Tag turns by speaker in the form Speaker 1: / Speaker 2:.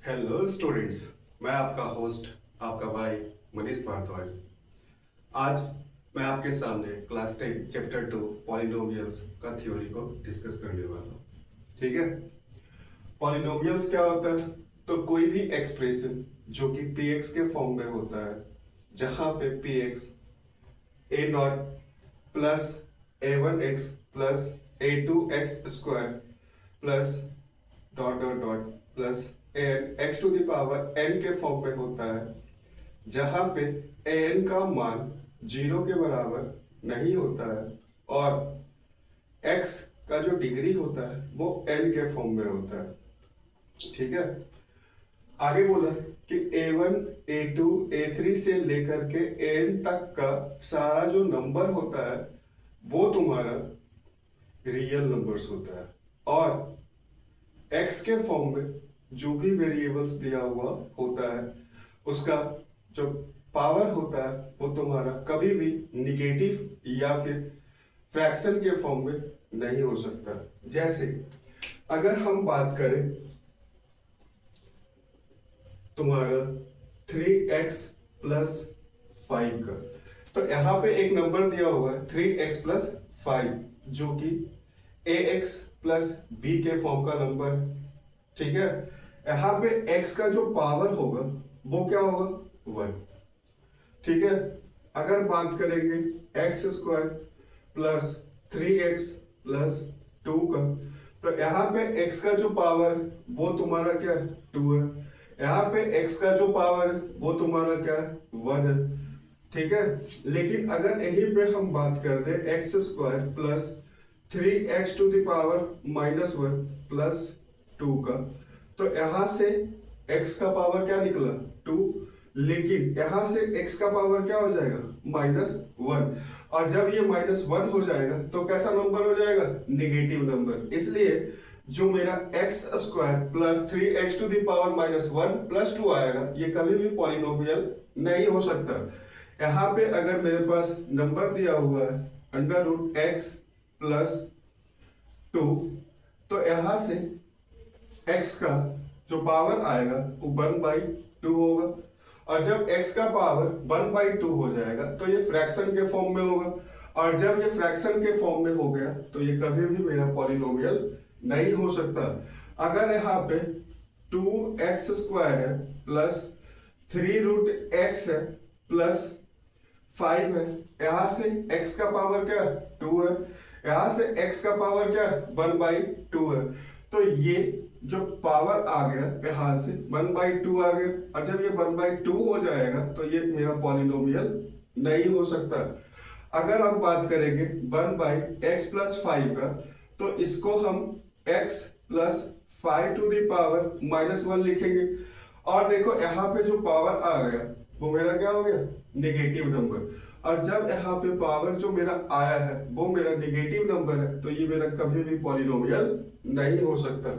Speaker 1: Hello students, मैं आपका host आपका भाई मनीष भारद्वाज। आज मैं आपके सामने क्लास 10 चैप्टर 2 पॉलिनोमियल्स का थ्योरी को डिस्कस करने वाला हूँ। ठीक है, पॉलिनोमियल्स क्या होता है? तो कोई भी एक्सप्रेशन जो कि px के फॉर्म में होता है, जहां पे px a nought plus a1x plus a2x square plus dot dot dot plus x to the power n के फॉर्म पे होता है, जहां पे एन का मान 0 के बराबर नहीं होता है और एक्स का जो डिग्री होता है वो एन के फॉर्म में होता है। ठीक है, आगे बोला कि a1 a2 a3 से लेकर के n तक का सारा जो नंबर होता है वो तुम्हारा रियल नंबर्स होता है और x के फॉर्म में जो भी वेरिएबल्स दिया हुआ होता है उसका जो पावर होता है वो तुम्हारा कभी भी निगेटिव या फिर फ्रैक्शन के फॉर्म में नहीं हो सकता। जैसे अगर हम बात करें तुम्हारा 3x प्लस 5 का, तो यहाँ पे एक नंबर दिया हुआ है 3x प्लस 5 जो कि ax प्लस b के फॉर्म का नंबर है। ठीक है, यहाँ पे x का जो पावर होगा वो क्या होगा 1। ठीक है, अगर बात करेंगे x square plus 3x plus 2 का, तो यहाँ पे x का जो पावर वो तुम्हारा क्या 2 है, यहाँ पे x का जो पावर वो तुम्हारा क्या 1 है। ठीक है, लेकिन अगर यहीं पे हम बात कर दे x square plus 3x to the power -1 plus 2 का, तो यहां से x का पावर क्या निकला 2, लेकिन यहां से x का पावर क्या हो जाएगा -1, और जब ये -1 हो जाएगा तो कैसा नंबर हो जाएगा नेगेटिव नंबर। इसलिए जो मेरा x square plus 3x to the power -1 plus 2 आएगा ये कभी भी पॉलिनोमियल नहीं हो सकता। यहाँ पे अगर मेरे पास नंबर दिया हुआ है √x प्लस 2, तो यहाँ से x का जो पावर आएगा वो 1/2 होगा, और जब x का पावर 1/2 हो जाएगा तो ये फ्रैक्शन के फॉर्म में होगा, और जब ये फ्रैक्शन के फॉर्म में हो गया तो ये कभी भी मेरा पॉलिनोमियल नहीं हो सकता। अगर यहाँ पे 2x स्क्वायर है प्लस 3√x है प्लस 5 है, यहाँ से x का पावर क्या 2 है, यहाँ से x का पावर क्या 1/2 है, तो ये जो पावर आ गया यहाँ से 1/2 आ गया, और जब ये 1/2 हो जाएगा तो ये मेरा पॉलिनोमियल नहीं हो सकता। अगर हम बात करेंगे 1/x प्लस 5 का, तो इसको हम x plus 5 to the power -1 लिखेंगे, और देखो यहाँ पे जो पावर आ गया वो मेरा क्या हो गया नेगेटिव नंबर, और जब यहाँ पे पावर जो मेरा आया है वो मेरा नेगेटिव नंबर है तो ये मेरा कभी भी पॉलिनोमियल नहीं हो सकता।